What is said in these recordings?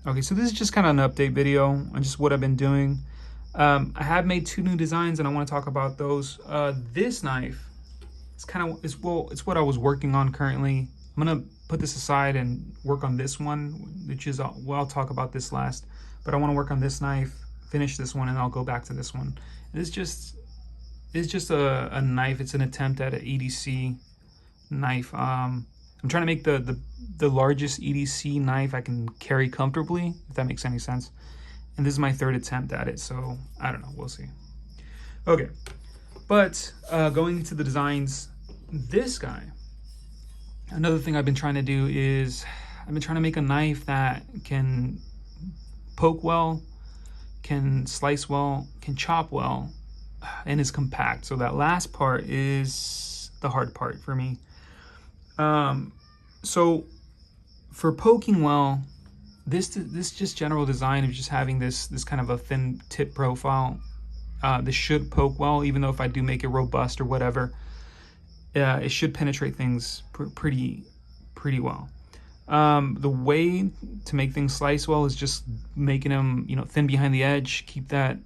Okay, so this is just kind of an update video on just what I've been doing. I have made 2 new designs and I want to talk about those. This knife, it's what I was working on currently. I'm gonna put this aside and work on this one, which is, well, I'll talk about this last, but I want to work on this knife, finish this one, and I'll go back to this one. It's just a knife. It's an attempt at an EDC knife. I'm trying to make the largest EDC knife I can carry comfortably, if that makes any sense. And this is my 3rd attempt at it, so I don't know, we'll see. Okay, but going into the designs, this guy, another thing I've been trying to do is I've been trying to make a knife that can poke well, can slice well, can chop well, and is compact. So that last part is the hard part for me. So for poking well, this just general design of just having this kind of a thin tip profile, this should poke well, even though if I do make it robust or whatever, it should penetrate things pretty well. The way to make things slice well is just making them, you know, thin behind the edge, keep that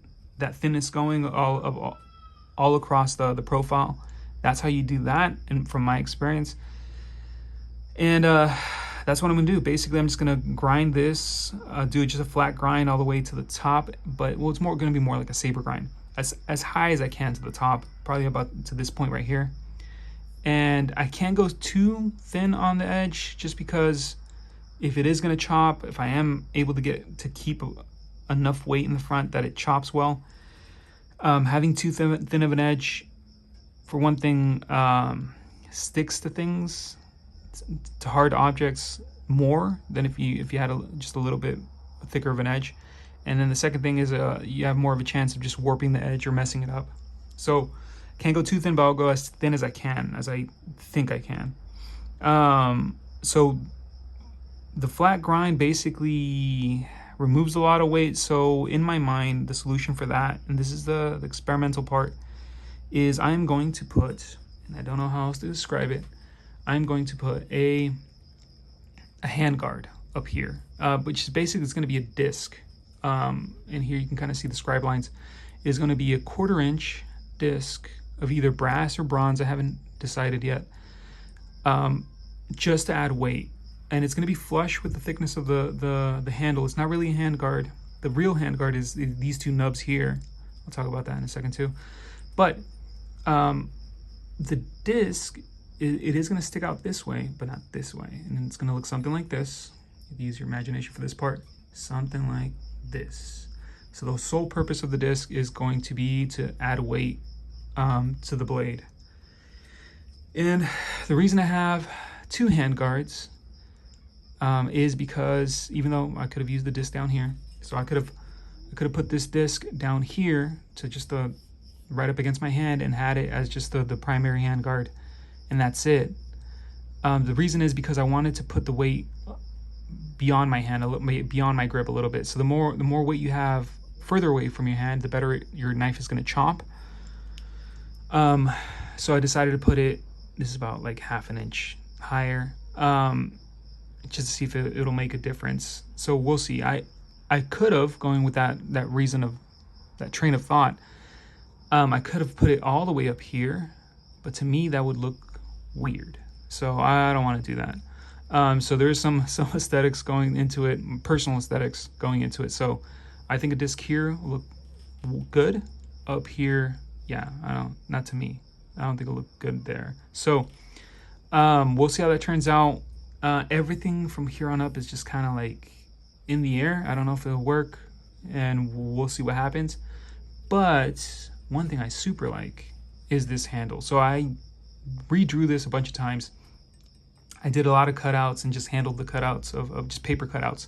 thinness going all across the profile. That's how you do that, and from my experience. And that's what I'm gonna do. Basically, I'm just gonna grind this, do just a flat grind all the way to the top, but well, it's gonna be more like a saber grind, as high as I can to the top, probably about to this point right here. And I can't go too thin on the edge, just because if it is gonna chop, if I am able to keep enough weight in the front that it chops well, having too thin of an edge, for one thing, sticks to things, to hard objects more than if you had just a little bit thicker of an edge. And then the second thing is you have more of a chance of just warping the edge or messing it up. So can't go too thin, but I'll go as thin as I can, as I think I can. So the flat grind basically removes a lot of weight. So in my mind, the solution for that, and this is the experimental part, is I'm going to put, and I don't know how else to describe it, I'm going to put a hand guard up here, which is basically, it's going to be a disc. And here you can kind of see the scribe lines. It is going to be a 1/4 inch disc of either brass or bronze. I haven't decided yet. Just to add weight, and it's going to be flush with the thickness of the handle. It's not really a hand guard. The real hand guard is these 2 nubs here. I'll talk about that in a second too. But the disc, it is going to stick out this way, but not this way. And it's going to look something like this. If you use your imagination for this part, something like this. So the sole purpose of the disc is going to be to add weight to the blade. And the reason I have 2 hand guards is because, even though I could have used the disc down here, so I could have put this disc down here to just right up against my hand and had it as just the primary hand guard, and that's it. The reason is because I wanted to put the weight beyond my hand, beyond my grip a little bit. So the more weight you have further away from your hand, the better your knife is going to chop. So I decided to put it, this is about like 1/2 inch higher, just to see if it'll make a difference. So we'll see. I could have, going with that reason of that train of thought, I could have put it all the way up here, but to me that would look weird. So I don't want to do that. So there's some aesthetics going into it, personal aesthetics going into it. So I think a disc here will look good. Up here, yeah, not to me. I don't think it'll look good there. So we'll see how that turns out. Everything from here on up is just kind of like in the air. I don't know if it'll work, and we'll see what happens. But one thing I super like is this handle. So I redrew this a bunch of times. I did a lot of cutouts and just handled the cutouts of just paper cutouts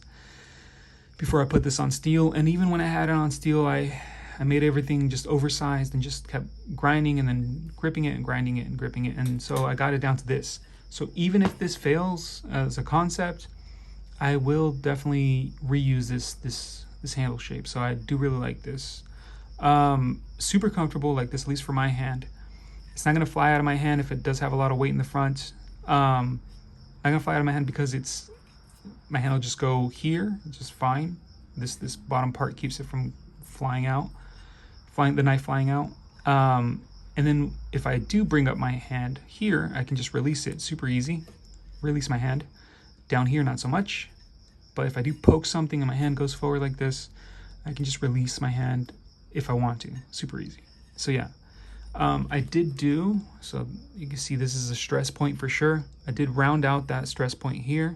before I put this on steel. And even when I had it on steel, I made everything just oversized and just kept grinding and then gripping it and grinding it and gripping it. And so I got it down to this. So even if this fails as a concept, I will definitely reuse this handle shape. So I do really like this. Super comfortable like this, at least for my hand. It's not gonna fly out of my hand if it does have a lot of weight in the front. Not gonna fly out of my hand because it's my hand will just go here, just fine. This bottom part keeps it from flying out, the knife flying out. And then if I do bring up my hand here, I can just release it, super easy. Release my hand. Down here, not so much. But if I do poke something and my hand goes forward like this, I can just release my hand if I want to, super easy. So yeah, I did do, so you can see this is a stress point for sure. I did round out that stress point here.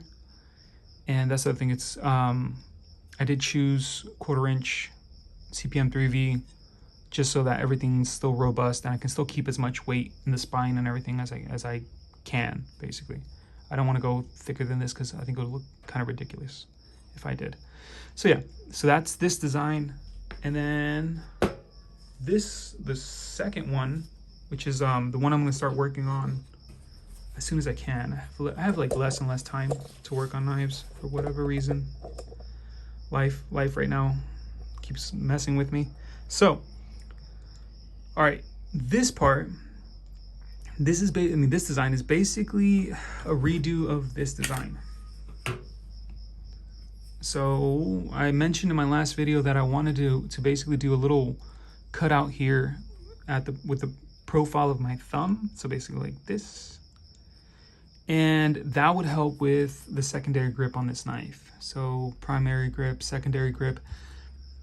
And that's the other thing, it's, I did choose 1/4 inch CPM 3V just so that everything's still robust and I can still keep as much weight in the spine and everything as I can, basically. I don't want to go thicker than this because I think it would look kind of ridiculous if I did. So yeah, so that's this design. And then the second one, which is the one I'm going to start working on as soon as I can. I have like less and less time to work on knives for whatever reason. Life right now keeps messing with me. So, all right, this part, this design is basically a redo of this design. So I mentioned in my last video that I wanted to basically do a little cutout here with the profile of my thumb. So basically like this. And that would help with the secondary grip on this knife. So primary grip, secondary grip.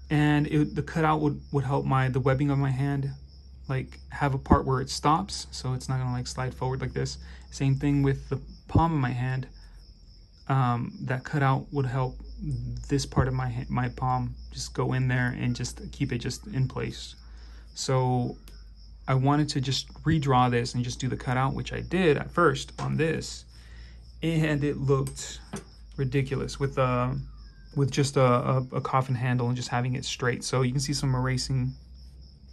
And the cutout would help the webbing of my hand, like have a part where it stops, so it's not gonna like slide forward like this. Same thing with the palm of my hand. That cutout would help this part of my palm just go in there and just keep it just in place. So I wanted to just redraw this and just do the cutout, which I did at first on this, and it looked ridiculous with just a coffin handle and just having it straight. So you can see some erasing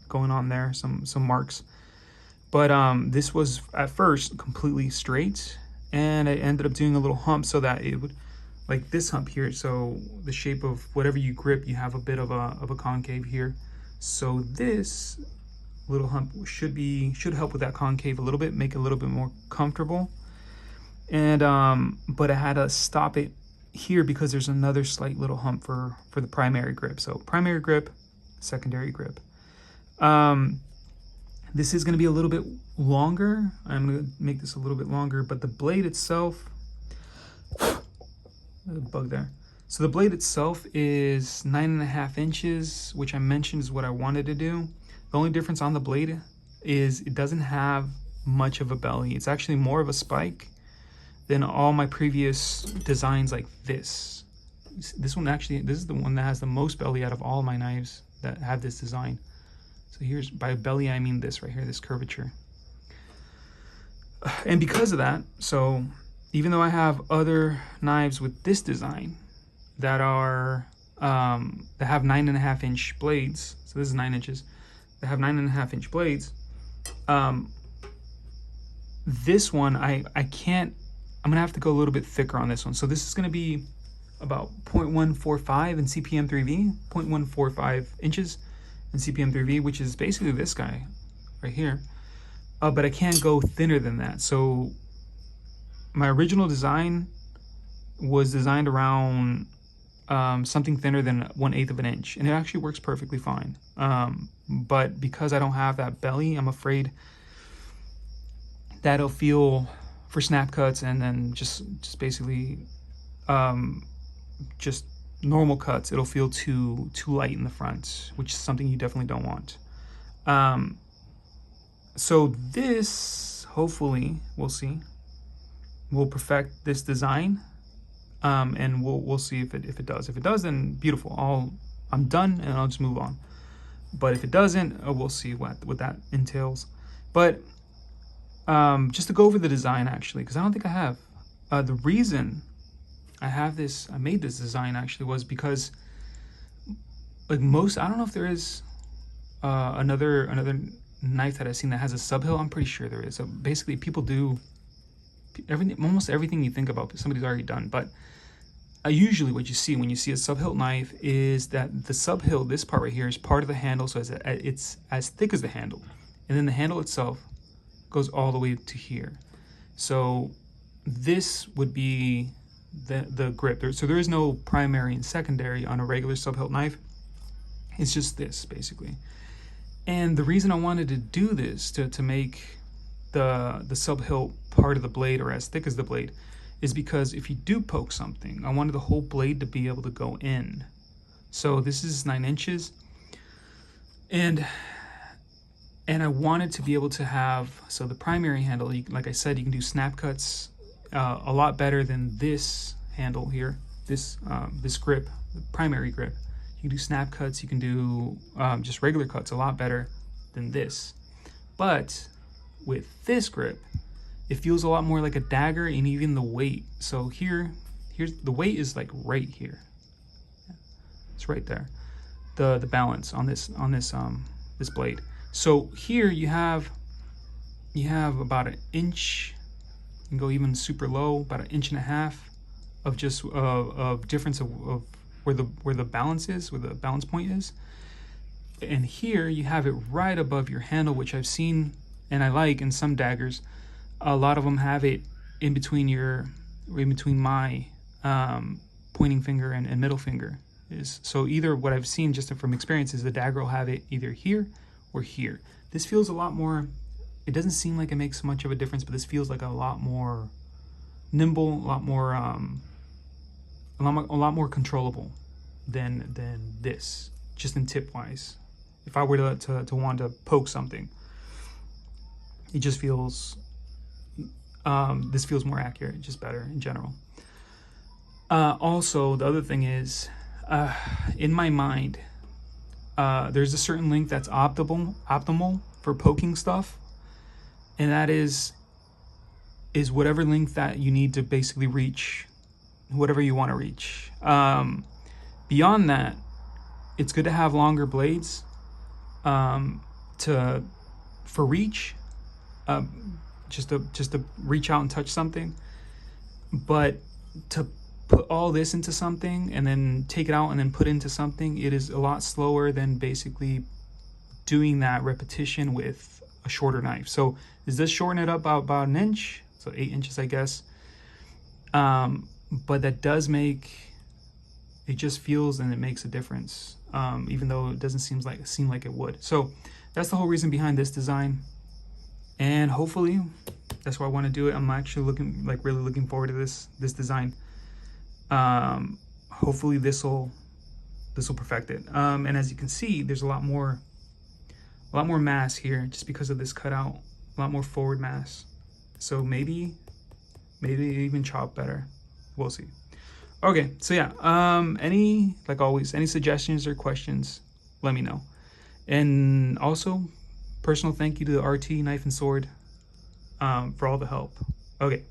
going on there, some marks. But this was at first completely straight, and I ended up doing a little hump so that it would, like this hump here, so the shape of whatever you grip, you have a bit of a concave here. So this little hump should help with that concave a little bit, make it a little bit more comfortable. And but I had to stop it here because there's another slight little hump for the primary grip. So primary grip, secondary grip. This is going to be a little bit longer. I'm going to make this a little bit longer, but the blade itself, there's a bug there. So the blade itself is 9.5 inches, which I mentioned is what I wanted to do. The only difference on the blade is it doesn't have much of a belly. It's actually more of a spike than all my previous designs like this. This is the one that has the most belly out of all my knives that have this design. So here's, by belly I mean this right here, this curvature. And because of that, so even though I have other knives with this design that are that have 9.5 inch blades, so this is 9 inches, that have 9.5 inch blades, this one I can't, I'm gonna have to go a little bit thicker on this one. So this is gonna be about 0.145 in CPM 3V, 0.145 inches in CPM 3V, which is basically this guy right here. But I can't go thinner than that. So my original design was designed around something thinner than 1/8 of an inch, and it actually works perfectly fine. But because I don't have that belly, I'm afraid that'll feel, for snap cuts and then just basically just normal cuts, it'll feel too light in the front, which is something you definitely don't want. So this, hopefully, we'll see, we'll perfect this design, and we'll see if it does. If it does, then beautiful. I'm done and I'll just move on. But if it doesn't, we'll see what that entails. But just to go over the design actually, because I don't think I have. The reason I made this design actually was because, like I don't know if there is another knife that I've seen that has a subhill. I'm pretty sure there is. So basically people do almost everything you think about, somebody's already done. But usually what you see when you see a subhilt knife is that the subhill, this part right here, is part of the handle, so it's as thick as the handle, and then the handle itself goes all the way to here. So this would be the grip. So there is no primary and secondary on a regular sub-hilt knife. It's just this, basically. And the reason I wanted to do this, to make the sub-hilt part of the blade, or as thick as the blade, is because if you do poke something, I wanted the whole blade to be able to go in. So this is 9 inches. And I wanted to be able to have, so the primary handle, like I said, you can do snap cuts a lot better than this handle here, this grip, the primary grip. You can do snap cuts, you can do just regular cuts a lot better than this. But with this grip, it feels a lot more like a dagger, and even the weight. So here's the weight is like right here. It's right there. The balance on this blade. So here you have about an inch. You can go even super low, about 1.5 inches of just of difference of where the balance is, where the balance point is. And here you have it right above your handle, which I've seen and I like in some daggers. A lot of them have it in between my pointing finger and middle finger. So either what I've seen just from experience is the dagger will have it either here or here. This feels a lot more, it doesn't seem like it makes much of a difference, but this feels like a lot more nimble, a lot more controllable than this, just in tip wise. If I were to want to poke something, it just feels, this feels more accurate, just better in general. Also, the other thing is, in my mind, there's a certain length that's optimal for poking stuff, and that is whatever length that you need to basically reach whatever you want to reach. Beyond that, it's good to have longer blades for reach, just to reach out and touch something. But to put all this into something and then take it out and then put into something, it is a lot slower than basically doing that repetition with a shorter knife. So does this shorten it up about 1 inch? So 8 inches, I guess. But that does make, it just feels and it makes a difference, even though it doesn't seem like it would. So that's the whole reason behind this design. And hopefully that's why I want to do it. I'm actually really looking forward to this design. Hopefully this will perfect it. And as you can see, there's a lot more mass here just because of this cutout, a lot more forward mass. So maybe even chop better. We'll see. Okay, so yeah, like always, any suggestions or questions, let me know. And also, personal thank you to the RT Knife and Sword for all the help. Okay.